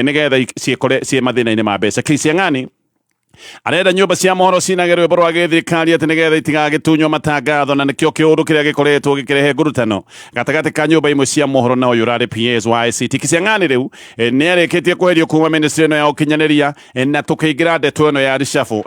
nigetha ciä mathina-inä ma mbeca. Kisiang'ani arenda nyumba cia mohoro cinagä boro wa githirikari ati nigetha itigagitunywo matangatho, na nikio kiundu kiria gikoretwo gikirehe ngurutano gatagati ka nyumba imwe cia mohoro na uyu rari PS wa ICT. Kisiang'ani riu ni arikitie kweherio kuma ministry ino ya ukinyaniria na tukiingira ndeto ino ya reshuffle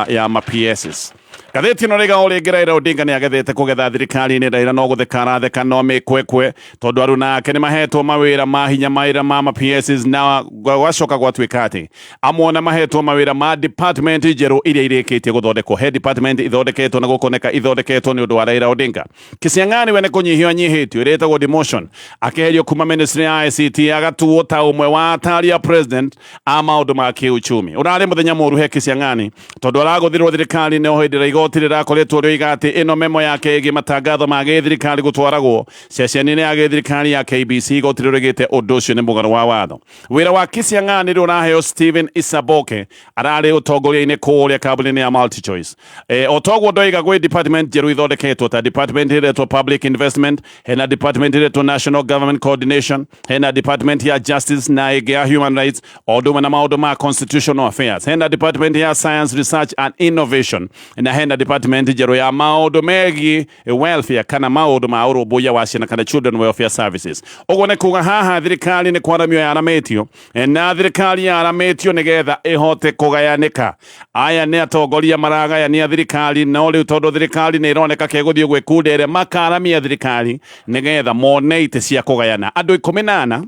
ya ma PSs. Gatheti ino riga uringi Raila Odinga ni agethete kugetha thirikari-ini. Raila no gutheka aratheka no mikwekwe tondu aru nake ni mahetwo mawira ma hinya mawira ma PSs na gwacoka gwatuika ati amwe mahetwo mawira ma department njeru iria irikitie guthondekwo. He department ithondeketwo na gukoneka ithondeketwo ni undu wa Raila Odinga. Kisiang'ani we ni kunyihio nyihitio iretagwo demotion, akeherio kuma ministry ya ICT agatuo ta umwe wa atari a president a maundu ma kiuchumi. Urari muthenya muru he Kisiang'ani tondu araguthirwo thirikari ni ohindira igoti rirakoretwo rioiga ati ino memo yake igi matangatho ma githirikari gutwaragwo ceceni-ini ya githirikari ya KBC igoti ririgite undu ucio ni mugaro wa watho. Wira wa Kisiang'ani uraheo Stephen Isaboke arari utongoria-ini kuria kabuni-ini ya MultiChoice. Otogwo ndoiga gwi department njeru ithondeketwo ta department iretwo public investment, hena department iretwo national government coordination, hena department ya justice na igi ya human rights oduma na maundu ma constitutional affairs, hena department ya science research and innovation, na hena department njeru ya maundu megi welfare kana maundu ma urubuya wa ciana kana children welfare services. Ogwo ni kuga haha thirikari ni kwaramio yarametio na thirikari yarametio nigetha ihote kugayanika. Aya ni atongoria maragayania thirikari no riu tondu thirikari ni ironeka keguthie gwikundere makaramia thirikari nigetha mone ite cia kugayana. Andu 14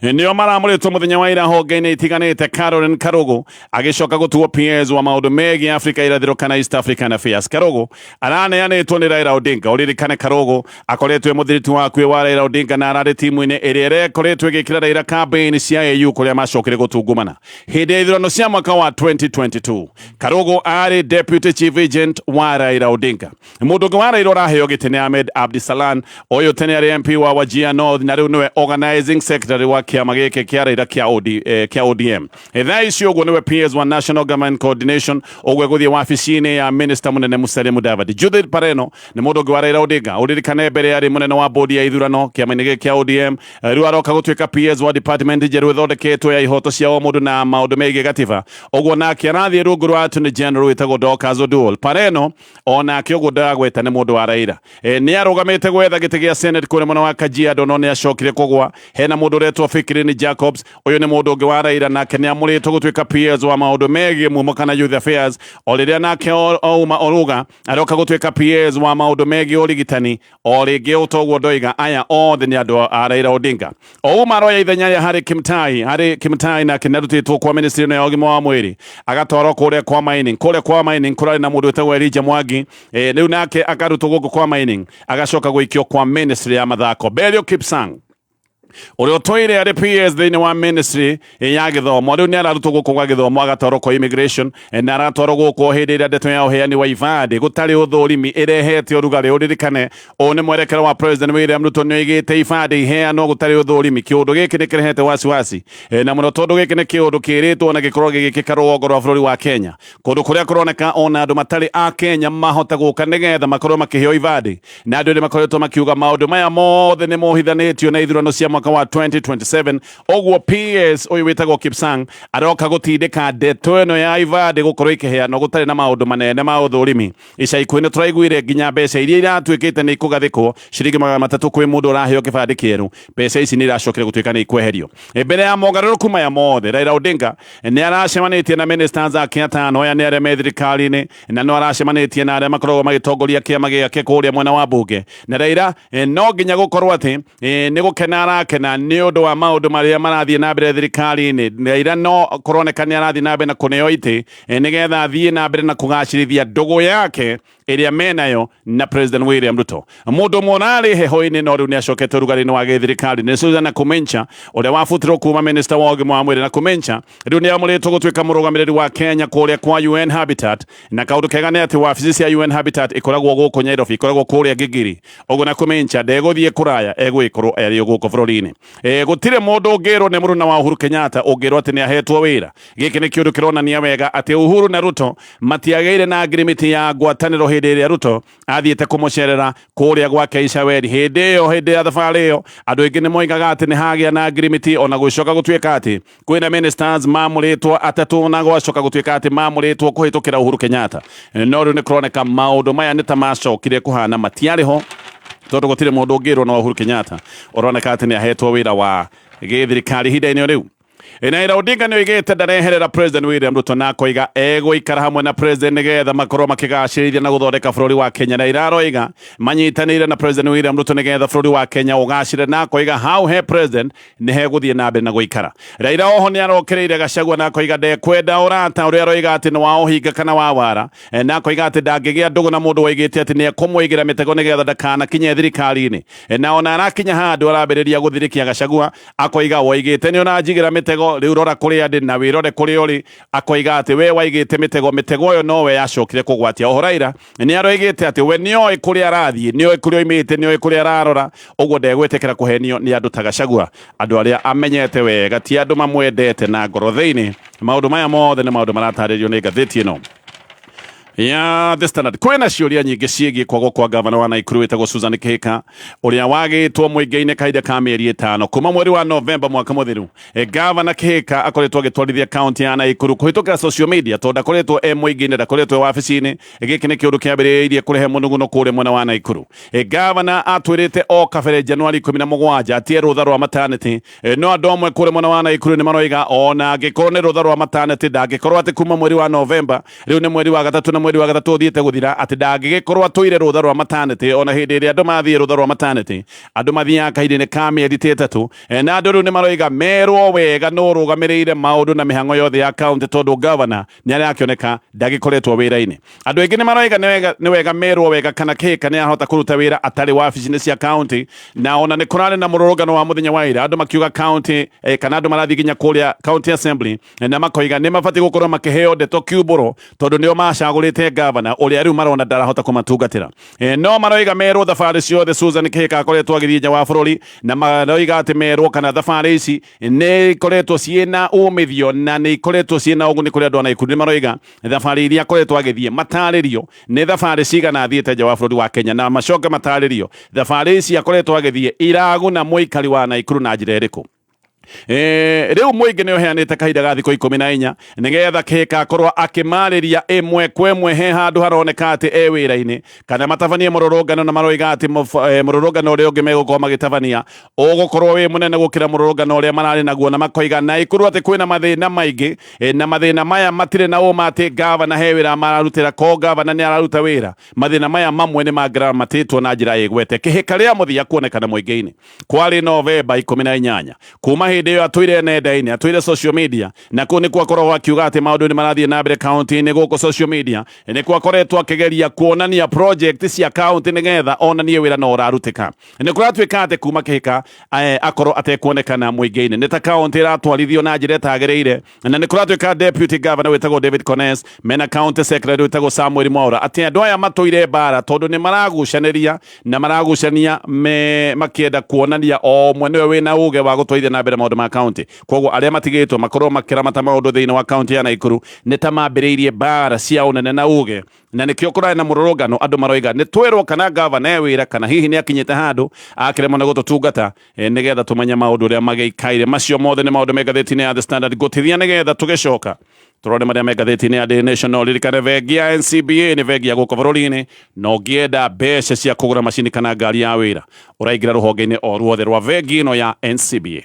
nio maramuritwo muthenya wa ira honge-ini itiganite. Caroline Karugu agicoka gutuo PS wa maundu megi Africa irathiro kana East African Affairs. Karugu araneanitwo ni Raila Odinga. Uririkane Karugu akoretwo muthiriti wa kwi wa Raila Odinga na arari timu-ini iria irekoretwo igikira Raila campaign cia AU kuria macokire gutungumana hindi ya ithurano cia mwaka wa 2022. Karugu ari deputy chief agent wa Raila Odinga. Mundu wa Raila uraheo giti ni Ahmed Abdisalan, uyu tene ari MP wa Wajir North na riu niwe organizing secretary wa kiama giki kia Raila kia ODM. Thaa icio uguo niwe PS wa National Government Coordination, ugwe guthie wabici-ini ya Minister munene Musalia Mudavadi. Judith Pareno ni mundu wa Raila Odinga. Uririkane mbere yari munene wa bodi ya ithurano kiama-ini giki kia ODM. Riu aroka gutuika PS wa department njeru ithondeketwo ya ihoto cia o mundu na maundu megie gatiba. Uguo nake arathie rungu rwa Attorney General witagwo Dorcas Oduol. Pareno onake uguo ndagweta ni mundu wa Raila. Ni arugamite gwetha giti gia Senate kuri mwena wa Kajiado no ni acokire kugwa. Hena mundu retwo Fikrini Jacobs, uyu ni mundu ungi wa Raila nake ni amuritwo gutuika PS wa maundu megie mumo kana youth affairs. Oriria nake ouma oruga aroka gutuika PS wa maundu megie urigitani oringi utogwo ndoiga aya othe ni andu a Raila Odinga. Ouma roya ithenya ya Harry Kimtai nake narutitwo kwa ministry ino ya ugima wa mwiri agatwarwo kuria kwa mining kurari na mundu wetagwo Elijah Mwangi. Riu nake akarutwo guku kwa mining agacoka gwikio kwa ministry ya mathako. Belio Kipsang urio toire ari PS thiini wa ministry ya githomo riu ni ararutwo guku gwa githomo agatwarwo kwa immigration na aratwarwo guku hindi iria ndeto ya uheani wa ibandi gutari uthurimi irehete urugari. Uririkane o ni mwerekero wa President William Ruto ni oigite ibandi iheanwo gutari uthurimi. Kiundu giki ni kirehete wasiwasi na muno tondu giki ni kiundu kiritwo na gikorwo gigikika rũgongo rwa bururi wa Kenya, kundu kuria kuroneka ona andu matari a Kenya mahota guka nigetha makorwo makiheo ibandi, na andu ni makoretwo makiuga maundu maya mothe ni mohithanitio na ithurano cia mwaka wa 2027. Ogwo PS uyu witagwo Kipsang aroka gutindika ndeto ino ya ibandi gukorwo ikiheanwo gutari na maundu manene ma uthurimi. Ica ikuhĩ turaiguire nginya mbeca iria iratuĩkĩte ni ikugathikwo ciringi 300 kwi mundu uraheo kibandi kieru. Mbeca ici ni iracokire gutuĩka ni ikweherio. Mbere ya mogarũrũku maya mothe Raila Odinga ni aracemanitie na ministers ake atano aya ni aria me thirikari-ini na no aracemanitie na aria makoragwo magitongoria kiama giake kuria mwena wa bunge. Na Raila no nginya gukorwo ati ni gukena arakena ni undu wa maundu maria marathie na mbere thirikari-ini. Raila no kuroneka ni arathie na mbere na kuneo iti nigetha athie na mbere na kugacirithia ndugu yake iria menayo na President William Ruto. Mundu monari heho-ini no riu ni acokete rugari-ini wa githirikari ni Susan Kumencha uria wafutirwo kuma minister wa ugima wa mwiri. Na Kumencha riu ni amuritwo gutuika murugamiriri wa Kenya kuria kwa UN Habitat, na kaundu kega ni ati wabici cia UN Habitat ikoragwo guku Nairobi, ikoragwo kuria Gigiri. Uguo na Kumencha ndeguthie kuraya egwikorwo eri guku bururi-ini. Gutire mundu ungirwo ni muruna wa Uhuru Kenyatta ungirwo ati ni ahetwo wira. Giki ni kiundu kironania wega ati Uhuru na Ruto matiageire na agreement ya ngwataniro hindi ria Ruto athiete kumucerera kuria gwake Icaweri hindi ya thabari iyo andu ingi ni moigaga ati ni hagia na agreement ona gucoka gutuika ati kwina ministers mamuritwo atatu na gwacoka gutuika ati mamuritwo kuhitukira Uhuru Kenyatta no riu ni kuroneka maundu maya ni tamacokire kuhana matiariho tondu gutire mundu ungirwo na Uhuru Kenyatta uroneka ati ni ahetwo wira wa githirikari hinda-ini riu Raila Odinga ni igete ndareherera President William Ruto na koiga ikara hamwe na President nigetha makorwo makigacirithia na guthondeka bururi wa Kenya. Raila aroiga manyitanire na President William Ruto nigetha bururi wa Kenya ugacire na koiga how he President ni he guthie na mbere na guikara. Raila oho ni arokereire Gachagua na koiga ndekwenda Arata uria aroiga ati ni waohinga kana wawara na koiga ati ndangigia ndugu na mundu waigite ati ni akumwigira mitego nigetha ndakana kinye thirikari-ini na ona arakinya handu arambiriria guthirikia Gachagua akoiga waigite ni ona njigira mitego riu rora kuri andi na wirore kuri uri akoiga ati we waigite mitego yo no we yacokire kugwatia oho Raila ni aroigite ati we nioi kuri arathie nioi kuri oimite nioi kuri ararora uguo ndegwitikira kuhenio ni andu ta Gachagua andu aria amenyete wega ti andu mamwendete na ngoro thiini maundu maya mothe ni maundu marataririo ni ngathiti ino ya The Standard. Kwena ciuria nyingi ciigie kwago kwa gavana wa Naikuru wetagwo Susan Kihika uria wagitwo muingi-ini kahinda ka mieri 5 kuma mweri wa November mwaka muthiru. Gavana Kihika akoretwo agitwarithia county ya Naikuru kuhitukira social media tondu akoretwo muingi-ini ndakoretwo wabici-ini giki ni kiundu kiambiriirie kurehe munuguno kure mwena wa Naikuru. Gavana atwirite o kabere Januari 17 atie rutha rwa maternity no andu amwe kure mwena wa Naikuru ni maroiga ona angikorwo ni rutha rwa maternity ndangikorwo ati kuma mweri wa November riu ni mweri wa gatatu na mweri wa gatatu thiete guthira ati ndangigikorwo atwire rutha rwa maternity ona hindi iria andu mathie rutha rwa maternity andu mathiaga kahinda-ini ka mieri 3 na andu riu ni maroiga merwo wega no rugamirire maundu na mihango yothe ya county tondu governor ni aria akioneka ndagikoretwo wira-ini andu ingi ni maroiga ni wega merwo wega kana Kihika ni ahota kuruta wira atari wabici-ini cia county na ona ni kurari na mururugano wa muthenya wa ira andu makiuga county kana andu marathi ginya kuria county assembly na makoiga ni mabati gukorwo makiheo ndeto kiumburo tondu nio macagurite gavana uria riu marona ndarahota kumatungatira no maroiga merwo thabari ciothe Susan Kihika akoretwo agithie nja wa bururi na maroiga ati merwo kana thabari ici ni ikoretwo ciina umithio na ni ikoretwo ciina uguni kuri andu Naikuru. Ni maroiga thabari iria akoretwo agithie mataririo ni thabari cigana athiete nja wa bururi wa Kenya na macoke mataririo thabari ici akoretwo agithie iraguna muikari wa Naikuru na njira iriku. Riu muingi ni uheanite kahinda ga thikũ 14 nigetha Kihika akorwo akimariria imwe kwa imwe he handu haroneka ati wira-ini kana matabanie mururungano na maroiga ati mururungano uria ungi megukorwo magitabania ugukorwo wi munene gukira mururungano uria marari naguo na makoiga Naikuru ati kwina mathina maingi na mathina maya matire na uma ati gavana he wira mararutira ko gavana ni araruta wira mathina maya mamwe ni magramatitwo na njira igwete. Kihika ria muthia kuonekana muingi-ini kwari November 18 kuma hindi iyo atwire nenda-ini atwire social media na ku ni kwakorwo akiuga ati maundu ni marathie na mbere county-ini guku social media ni kwakoretwo akigeria kuonania project cia county nigetha onanie wira no urarutika ni kuratwika ati kuma Kihika akorwo atekuonekana muingi-ini ni ta county iratwarithio na njira itagiriire na ni kuratwika deputy governor wetagwo David Kones mena county secretary wetagwo Samuel Mwaura ati andu aya matuire bara tondu ni maragucaniria na maragucania makienda kuonania o mwene wina uge wa gutwarithia na mbere maundu ma county koguo aria matigitwo makorwo makiramata maundu thiini wa county ya Naikuru ni ta mambiriirie bara cia unene na uge na nikio kurari na mururungano andu maroiga ni twirwo kana gavana wira kana hihi ni akinyite handu akiremwo ni gututungata nigetha tumenya maundu uria magikaire macio mothe ni maundu megatheti-ini ya The Standard gutithia nigetha tugicoka turone maria megatheti-ini ya The Nation ririkane vengi ya NCBA ni vengi ya guku bururi-ini no ngienda mbeca cia kugura macini kana ngari ya wira uraingira ruhonge-ini o ruothe rwa vengi ino ya NCBA.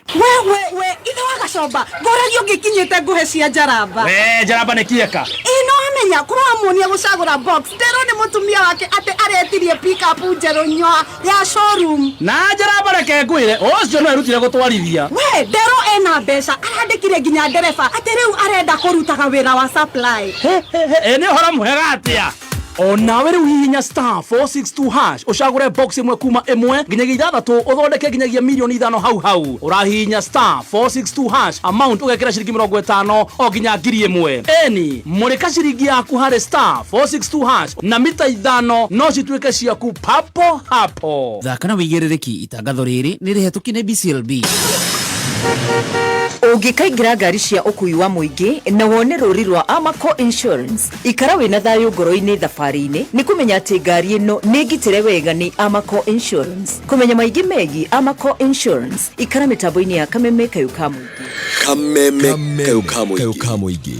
we ithe wa Gacomba ngorario ngikinyite nguhe cia njaramba njaramba ni Kihika ino amenya kurwa muonia gucagura box ndero ni mutumia wake ati aretirie pick up njeru nywa ya showroom na njaramba reke ngwire ucio no erutire gutwarithia we ndero ena mbeca arandikire nginya ndereba ati riu arenda kurutaga wira wa supply ni hora muhega atia onawe riu hihinya *462# ucagure box imwe kuma 1 nginyagia 6 uthondeke nginyagia milioni 5 hau urahihinya *462# amount ugekira ciringi 50 o nginya 1000 eni murika ciringi yaku hari *462# na mita 5 no cituike ciaku papo hapo thaka na wigiririki itangatho riri ni rihetuki ni BCLB Ũngĩkaingĩra ngari cia ũkui wa mũingĩ na wone rũri rwa Amaco Insurance, ikara wĩna thayũ ngoro-inĩ thabarĩ-inĩ nĩ kũmenya atĩ ngari ĩno nĩ ngitĩre wega nĩ Amaco Insurance. Kũmenya maingĩ megiĩ Amaco Insurance, ikara mĩtambo-inĩ ya Kameme Kayũ ka Mũingĩ. Kameme Kayũ ka Mũingĩ,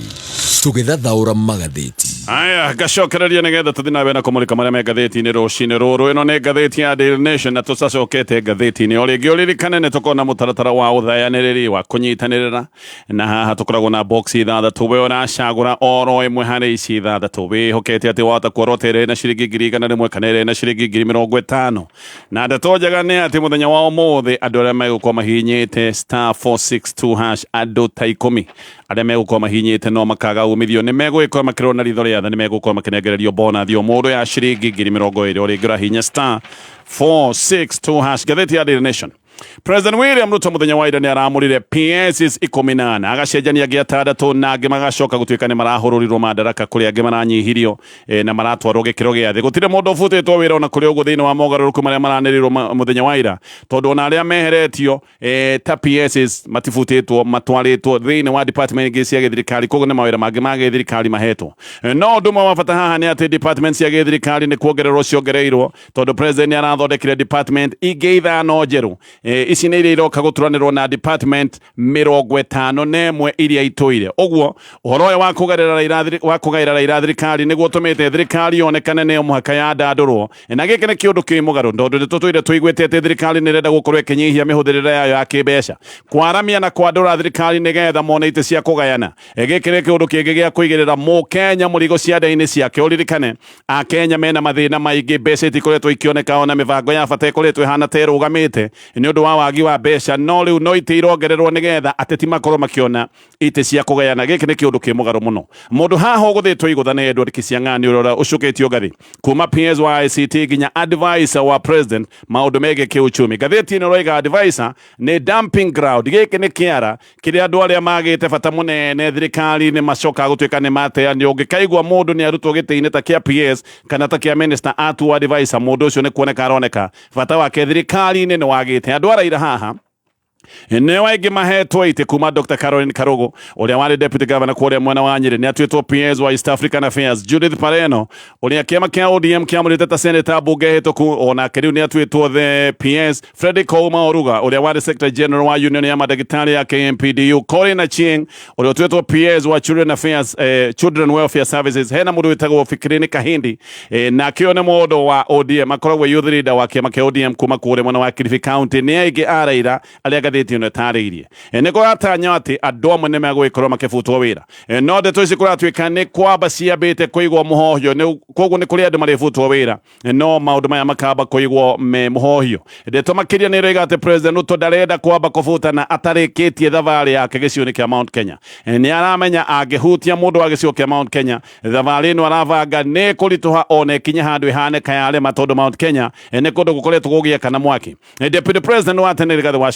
tũgĩthathaũra magathĩti. Aya, gacokereria nigetha tuthi nawe na kũmũrĩka marĩa me ngathĩti-inĩ rũcinĩ rũrũ. Ĩno nĩ ngathĩti ya Daily Nation na tũcacokete ngathĩti-inĩ o rĩngĩ ũririkane nĩ tũkoragwo na mũtaratara wa ũthayanĩrĩri wa kũnyitanĩrĩra, na haha tũkoragwo na box ithathatũ, we ũracagũra oro ĩmwe harĩ ici ithathatũ, wĩhokete atĩ wahota kuorota ĩrĩ na ciringi 100 kana ĩrĩ na ciringi 50, na ndeto njega nĩ atĩ mũthenya wa ũmũthĩ andũ arĩa megũkorwo mahihinyĩte *462# andũ ta 10 arĩa megũkorwo mahihinyĩte no makaga umithio nĩ megũgĩkorwo makĩrwo na ritho rĩa tha, nĩ megũkorwo makĩnengererio bonathi o mũndũ ya ciringi 20,000 o rĩngĩ ũrahihinya *462#. Ngathĩti ya Daily Nation. President William Ruto mũthenya wa ira nĩ aramũrire PSs 18 agacenjania angĩ 6 na angĩ magacoka gũtuĩka nĩ marahũrũrirwo madaraka kũrĩ angĩ maranyihirio na maratwarwo gĩkĩro gĩa thĩ. Gũtirĩ mũndũ ũbutĩtwo wĩra ona kũrĩ ũguo thĩinĩ wa mogarũrũku marĩa maranĩrĩrwo mũthenya wa ira, tondũ ona arĩa meheretio ta PSs matibutĩtwo, matwarĩtwo thĩinĩ wa department ingĩ cia gĩthirikari, koguo nĩ mawĩra mangĩ ma gĩthirikari mahetwo. No ũndũ ũmwe wa bata haha nĩ atĩ department cia gĩthirikari nĩ kuongererwo ciongereirwo, tondũ president nĩ arathondekire department ingĩ 5 njerũ. Ici nĩ iria iroka gũturanĩrwo na department 51 iria itũire. Ũguo ũhoro ũyũ wa kũgaĩra Raila thirikari nĩguo ũtũmĩte thirikari yonekane nĩ mũhaka ya ndandũrwo, na gĩkĩ nĩ kĩũndũ kĩ mũgarũ, tondũ nĩ tũtũire tũiguĩte atĩ thirikari nĩ ĩrenda gũkorwo ĩkĩnyihia mĩhũthĩrĩre yayo ya kĩmbeca, kwaramia na kwandũra thirikari nĩgetha mone itĩ cia kũgayana. Gĩkĩ nĩ kĩũndũ kĩngĩ gĩa kũigĩrĩra mũkenya mũrigo ciande-inĩ ciake. Ũririkane akenya mena mathĩna maingĩ, mbeca itikoretwo ikĩoneka, ona mĩbango ya bata ĩkoretwo ĩhana ta ĩrũgamĩte nĩ ũndũ wa wagi wa mbeca, no rĩu no itĩ irongererwo nĩgetha ateti makorwo makĩona itĩ cia kũgayana. Gĩkĩ nĩ kĩũndũ kĩ mũgarũ mũno. Mũndũ haha ũgũthĩtwo igũtha nĩ Edward Kisiang'ani ũrora ũcũkĩtio ngathĩ kuma PS wa ICT nginya advisor wa president maũndũ megiĩ kĩũchumi. Ngathĩti-inĩ ũroiga advisor nĩ dumping ground. Gĩkĩ nĩ kĩara kĩrĩa andũ arĩa magĩte bata mũnene thirikari-inĩ macoka gũtuĩka nĩ mateanio. Ũngĩkaigua mũndũ nĩ arutwo gĩtĩ-inĩ ta kĩa PS kana ta kĩa minister atu advisor, mũndũ ũcio nĩ kuoneka aroneka bata wake thirikari-inĩ nĩ wagĩte. Andũ araira haha nĩ waingĩ mahetwo itĩ kuma Dr. Caroline Karogo ũrĩa warĩ deputy governor kũrĩa mwena wa Nyĩrĩ nĩ atuĩtwo PS wa East African Affairs. Judith Pareno ũrĩa kĩama kĩa ODM kĩamũrĩte ta senator mbunge hĩtũku ona kĩrĩu nĩ atuĩtwo the PS. Fredrick Ouma Oruga ũrĩa warĩ secretary general wa union ya madagĩtarĩ ya KMPDU. Corin Achieng ũrĩa atuĩtwo PS wa Children Affairs, Children Welfare Services. Hena mũndũ wĩtagwo Fikrini Kahindi na kĩo nĩ mũndũ wa ODM akoragwo youth leader wa kĩama kĩa ODM kuma kũrĩa mwena wa Kilifi County. Nĩ aingĩ araira arĩa ngathĩti ĩno ĩtarĩirie nĩ kũratanya atĩ andũ amwe nĩ megũgĩkorwo makĩbutwo wĩra, no ndeto ici kũratuĩka nĩ kwamba ciambĩte kũigwo mũhohio, koguo nĩ kũrĩ andũ marĩbutwo wĩra, no maũndũ maya makamba kũigwo me mũhohio. Ndeto makĩria nĩ ĩroiga atĩ President Ruto ndarenda kwamba kũbutana atarĩkĩtie thabarĩ yake gĩcigo-inĩ kĩa Mount Kenya. Nĩ aramenya angĩhutia mũndũ wa gĩcigo kĩa Mount Kenya, thabarĩ ĩno arabanga nĩ kũritũha ona ĩkinye handũ ĩhane kayarema, tondũ Mount Kenya nĩ kũndũ gũkoretwo gũgĩaka na mwaki. Deputy President wa tene Rigathi wa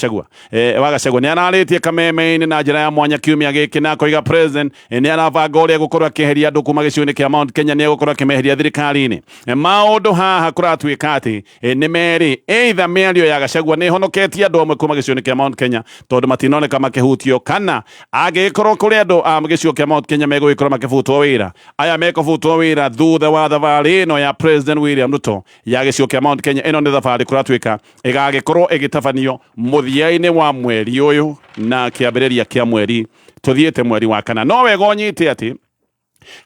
Gachagua nĩ ararĩtie kameme-inĩ na njĩra ya mwanya kiumia gĩkĩ na koiga president nĩ arabanga ũrĩa gũkorwo akĩeheria andũ kuma gĩcigo-inĩ kĩa Mount Kenya, nĩ egũkorwo akĩmeheria thirikari-inĩ. Maũndũ haha kũratuĩka atĩ nĩ merĩ, either mĩario ya Gachagua nĩ honoketie andũ amwe kuma gĩcigo-inĩ kĩa Mount Kenya tondũ matinoneka makĩhutio, kana angĩkorwo kũrĩ andũ a gĩcigo kĩa Mount Kenya megũgĩkorwo makĩbutwo wĩra. Aya mekũbutwo wĩra thutha wa thabarĩ ĩno ya President William Ruto ya gĩcigo kĩa Mount Kenya. Ĩno nĩ thabarĩ kũratuĩka ĩgagĩkorwo ĩgĩtabanio mũthia-inĩ wa mweri ũyũ na kĩambĩrĩria kĩa mweri tũthiĩte mweri wa kana. No wega ũnyite atĩ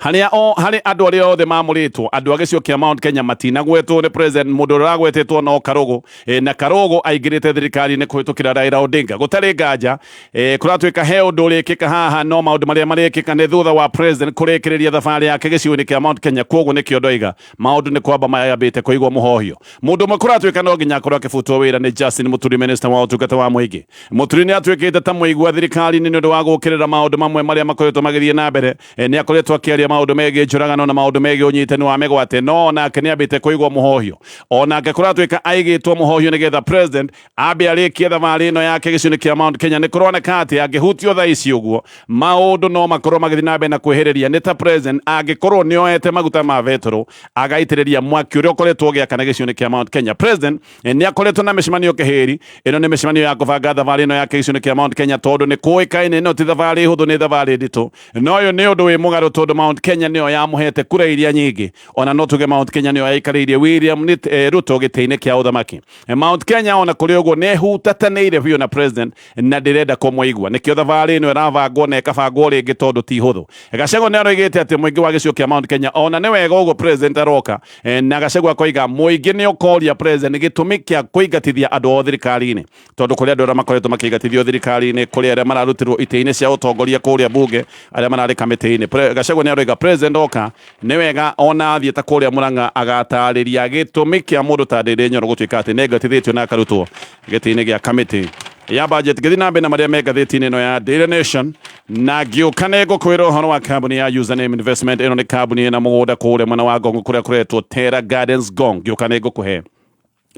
harĩ andũ arĩa othe mamũrĩtwo, andũ a gĩcigo kĩa Mount Kenya matinagwetwo nĩ president. Mũndũ ũrĩa ũragwetetwo no Karogo, na Karogo aingĩrĩte thirikari-inĩ kũhĩtũkĩra Raila Odinga. Gũtarĩ nganja kũratuĩka he ũndũ ũrĩkĩka haha, no maũndũ marĩa marĩkĩka nĩ thutha wa president kũrĩkĩrĩria thabarĩ yake gĩcigo-inĩ kĩa Mount Kenya. Koguo nĩkĩo ndoiga maũndũ nĩ kwamba mayambĩte kũigwo mũhohio. Mũndũ ũmwe kũratuĩka no nginya akorwo akĩbutwo wĩra nĩ Justin Muturi, minister wa ũtungata wa mũingĩ. Muturi nĩ atuĩkĩte ta mũigua thirikari-inĩ nĩ ũndũ wa gũkĩrĩra maũndũ mamwe marĩa makoretwo magĩthiĩ na mbere. Nĩ akoretwo akiaria maundu megi njuragano na maundu megi unyitani wa migwate no nake niambite kuigwa muhohio onake kuratwika aigitwo muhohio nigetha president ambe arikie thabarĩ ĩno yake gĩcigo kia Mount Kenya nĩ kũroneka atĩ angĩhutio thaa ici ũguo maũndũ no makorwo magĩthiĩ na mbere na kwĩhĩrĩria nĩ ta president angĩkorwo nĩoete maguta ma betũrũ agaitĩrĩria mwaki ũrĩa ũkoretwo ũgĩakana gĩcigo kia Mount Kenya. President nĩ akoretwo na mĩcemanio kĩhĩri ĩno nĩ mĩcemanio ya kũbanga thabarĩ ĩno yake gĩcigo kia Mount Kenya tondũ nĩ kũĩkaine ĩno ti thabarĩ hũthũ nĩ thabarĩ nditũ no ũyũ nĩ ũndũ wĩ mũgarũ tondũ Mount Kenya nĩyo yamũhete kura iria nyingĩ ona no tuge Mount Kenya nĩyo yaikarĩirie William Ruto gĩtĩ-inĩ kia ũthamaki. Mount Kenya ona kũrĩ ũguo nĩ hutatanĩire biũ na president na ndĩrenda kũmũigua nĩkĩo thabarĩ ĩno ĩrabangwo na ĩkabangwo rĩngĩ tondũ ti hũthũ. Gachagua nĩ aroigĩte atĩ mũingĩ wa gĩcigo kia Mount Kenya ona nĩ wega ũguo president aroka na Gachagua akoiga mũingĩ nĩ ũkoria president gĩtũmi kĩa kũingatithia andũ o thirikari-inĩ tondũ kũrĩ andũ arĩa makoretwo makĩingatithio thirikari-inĩ kũrĩ arĩa mararutirwo itĩ-inĩ cia ũtongoria kũrĩa bunge arĩa mararĩ kamĩtĩ-inĩ. Gachagua nĩ aroiga president oka nĩ wega ona athiĩ ta kũrĩa Mũrang'a agatarĩria gĩtũmi kĩa mũndũ ta Ndĩndĩ Nyoro gũtuĩka atĩ nĩ aingatithĩtio na akarutwo gĩtĩ-inĩ gĩa kamĩtĩ ya budget. Gĩthiĩ na mbere na marĩa me ngathĩti-inĩ ĩno ya Daily Nation na ngĩũka nĩ ngũkwĩra ũhoro wa kambuni ya Username Investment. Ĩno nĩ kambuni ĩna mũgũnda kũrĩa mwena wa Ngong kũrĩa kũretwo Terra Gardens Ngong. Ngĩũka nĩ ngũkũhe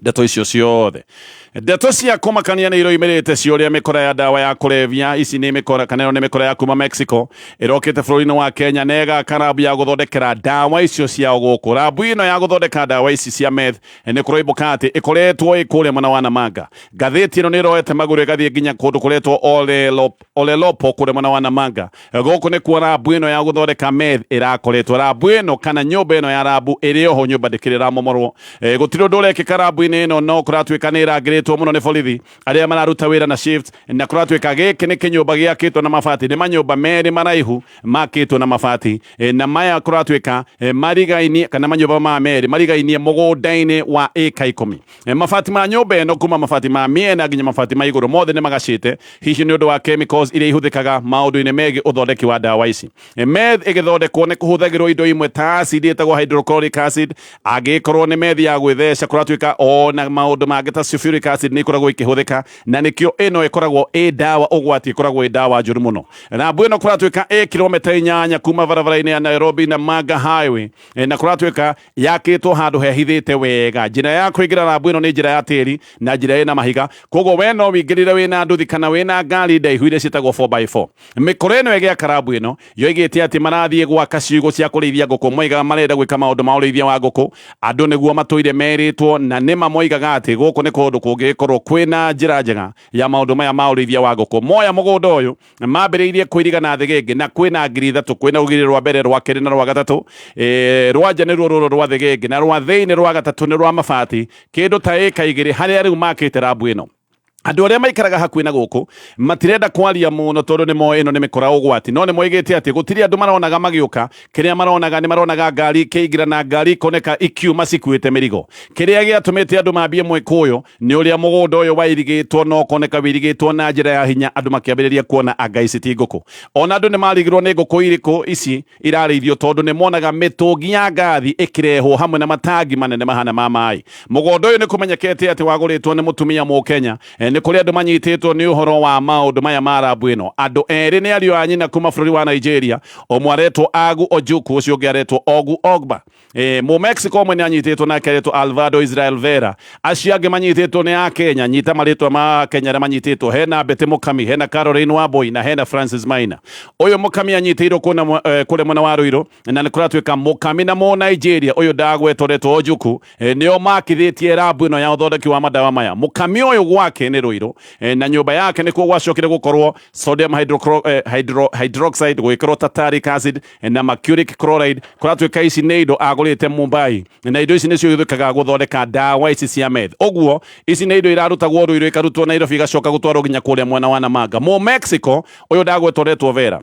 ndeto icio ciothe. Ndeto cia kũmakania nĩ iroimerete ciũrĩa mĩkora ya ndawa ya kũrebia. Ici nĩ mĩkora kana ĩno nĩ mĩkora ya kuma Mexico ĩrokĩte bũrũri-inĩ wa Kenya na ĩgaka rambu ya gũthondekera ndawa icio ciao gũkũ. Rambu ĩno ya gũthondeka ndawa ici cia meth nĩ kũroimbũka atĩ ĩkoretwo ĩkũrĩa mwena wa Namanga. Ngathĩti ĩno nĩ ĩroete magũrũ ĩgathiĩ nginya kũndũ kũretwo Olelopo kũrĩa mwena wa Namanga. Gũkũ nĩ kuo rambu ĩno ya gũthondeka meth ĩrakoretwo. Rambu ĩno kana nyũmba ĩno ya rambu ĩrĩ oho nyũmba ndĩkĩrĩ ĩramomorwo. Gũtirĩ ũndũ ũrekĩka rambu-inĩ ĩno no kũratuĩka nĩ ĩrangĩrĩtwo mũno nĩ borithi arĩa mararuta wĩra na shift na kũratuĩka gĩkĩ nĩ kĩnyũmba gĩakĩtwo na mabati. Nĩ manyũmba merĩ maraihu makĩtwo na mabati na maya kũratuĩka marigainie kana manyũmba ma merĩ marigainie mũgũnda-inĩ wa ĩka 10. Mabati ma nyũmba ĩno kuma mabati ma mĩena nginya mabati ma igũrũ mothe nĩ magacĩte hihi nĩ ũndũ wa chemicals iria ihũthĩkaga maũndũ-inĩ megiĩ ũthondeki wa ndawa ici. Meth ĩgĩthondekwo nĩ kũhũthagĩrwo indo imwe ta acid ĩtagwo hydrochloric acid. Angĩkorwo nĩ methi ya gwĩtheca kũratuĩka ona maũndũ mangĩ ta sulfuric acid nĩ ikoragwo ikĩhũthĩka na nĩkĩo ĩno ĩkoragwo ĩ ndawa ũgwati ĩkoragwo ĩ ndawa njũru mũno. Rambu ĩno kũratuĩka ĩ kilomita 8 kuma barabara-inĩ ya Nairobi na Manga highway na kũratuĩka yakĩtwo handũ hehithĩte wega. Njĩra ya kũingĩra rambu ĩno nĩ njĩra ya tĩri na njĩra ĩna mahiga koguo we no wĩingĩrĩre wĩna nduthi kana wĩna ngari ndaihu iria ciĩtagwo 4x4. Mĩkora ĩno ĩgĩaka rambu ĩno yoigĩte atĩ marathiĩ gwaka ciugũ cia kũrĩithia ngũkũ. Moigaga marenda gwĩka maũndũ ma ũrĩithia wa ngũkũ andũ nĩguo matũire merĩtwo na nĩma moigaga atĩ gũkũ nĩ kũndũ kũngĩkorwo kwĩna njĩra njega ya maũndũ maya ma ũrĩithia wa ngũkũ. Moya mũgũnda ũyũ mambĩrĩirie kwĩriga na thĩgĩngĩ na kwĩna ngiri 3 kwĩna rũgiri rwa mbere rwa kerĩ na rwa gatatũ. Rwa nja nĩruo rũrũ rwa thĩgĩngĩ na rwa thĩinĩ rwa gatatũ nĩ rwa mabati kĩndũ ta ĩka 2 harĩa rĩu makĩte rambu ĩno. Andũ arĩa maikaraga hakuhĩ na gũkũ matirenda kwaria mũno tondũ nĩ moĩ ĩno nĩ mĩkora ũgwati no nĩ moigĩte atĩ gũtirĩ andũ maronaga magĩũka. Kĩrĩa maronaga nĩ maronaga ngari kĩingĩra na ngari ikoneka ikiuma cikuĩte mĩrigo. Kĩrĩa gĩatũmĩte andũ mambie mwĩkũ ũyũ nĩ ũrĩa mũgũnda ũyũ wairigĩtwo no koneka wĩirigĩtwo na njĩra ya hinya. Andũ makĩambĩrĩria kuona anga ici ti ngũkũ ona andũ nĩ marigirwo nĩ ngũkũ irĩkũ ici irarĩithio tondũ nĩ monaga mĩtũngi ya ngathi ĩkĩrehwo hamwe na matangi manene mahana ma maĩ. Mũgũnda ũyũ nĩ kũmenyekete atĩ wagũrĩtwo nĩ mũtumia Mũkenya nĩ kũrĩ andũ manyitĩtwo nĩ ũhoro wa maũndũ maya ma rambu ĩno. Andũ erĩ nĩ ariũ a nyina kuma bũrũri wa Nigeria. Ũmwe aretwo Agu Ojukwu ũcio ũngĩ aretwo Ogu Ogba. Mu-Mexico ũmwe nĩ anyitĩtwo nake aretwo Alvaro Israel Vera. Acio angĩ manyitĩtwo nĩ a Kenya. Nyita marĩtwa ma Kenya arĩa manyitĩtwo hena Betty Mũkami hena Caroline Wambui na hena Francis Maina. Ũyũ Mũkami anyitĩirwo kũrĩa mwena wa Ruiru na nĩ kũratuĩka Mũkami na Mu-Nigeria ũyũ ndagwetwo aretwo Ojukwu nĩo makithĩtie rambu ĩno ya ũthondeki wa mandawa maya. Mũkami ũyũ gwake nĩ Ruiru na nyũmba yake nĩkuo gwacokire gũkorwo sodium hydroxide gwĩkĩrwo tartaric acid na mercuric chloride. Kũratuĩka ici nĩ indo agũrĩte Mumbai na indo ici nĩcio ihũthĩkaga gũthondeka ndawa ici cia meth. Ũguo ici nĩ indo irarutagwo Ruiru ikarutwo Nairobi igacoka gũtwarwo nginya kũrĩa mwena wa Namanga. Mu-Mexico ũyũ ndagwetwo aretwo Vera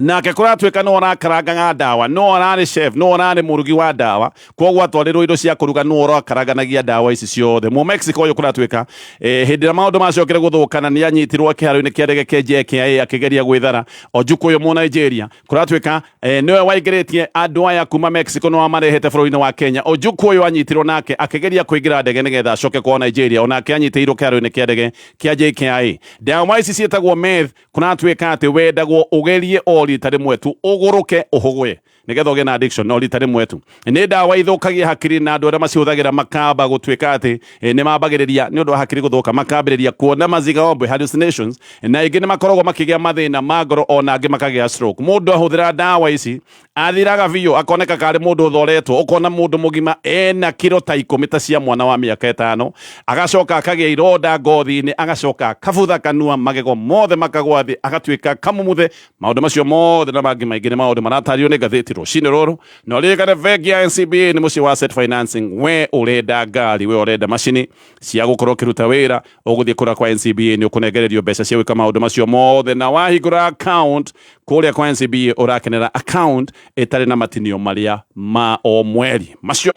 nake kũratuĩka no arakarangaga ndawa no ararĩ chef no ararĩ mũrugi wa ndawa koguo atwarĩrwo indo cia kũruga no arakaranganagia ndawa ici ciothe. Mu-Mexico ũyũ kũratuĩka hĩndĩ ĩrĩa maũndũ macokire gũthũkana nĩ anyitirwo kĩharo-inĩ kĩa ndege kĩa JKIA akĩgeria gwĩthara. Ojukwu ũyũ Mu-Nigeria kũratuĩka nĩwe waingĩrĩtie andũ aya kuma Mexico no amarehete bũrũri-inĩ wa Kenya. Ojukwu ũyũ anyitirwo nake akĩgeria kũingĩra ndege nĩgetha acoke kwa Nigeria onake anyitĩirwo kĩharo-inĩ kĩa ndege kĩa JKIA. Ndawa ici ciĩtagwo meth kũratuĩka atĩ wendagwo ũgerie o no rita rimwe tu uguruke uhugwe nigetha ugie na addiction no rita rimwe tu ni ndawa ithukagia hakiri na andu aria macihuthagira makamba gutwika ati ni mambagiriria ni undu wa hakiri guthuka makambiriria kuona mazigaombwe hallucinations na ingi ni makoragwo makigia mathina ma ngoro ona angi makagia stroke mundu ahuthira ndawa ici athiraga biu akoneka kari mundu uthoretwo ukona mundu mugima ena kiro ta 10 ta cia mwana wa miaka 5 agacoka akagia ironda ngothi-ini agacoka kabutha kanua magego mothe makagwa thi agatwika kamumuthe maundu macio mothe na mangi maingi ni maundu maratario ni ngathiti rucini ruru no ririkane bengi ya NCBA ni muci wa asset financing we urenda ngari we urenda macini cia gukorwo kiruta wira uguthie kura kwa NCBA ni ukunengererio mbeca cia gwika maundu macio mothe na wahingura account kuria kwa NCBA urakenera account itari na matinio maria ma o mweri macio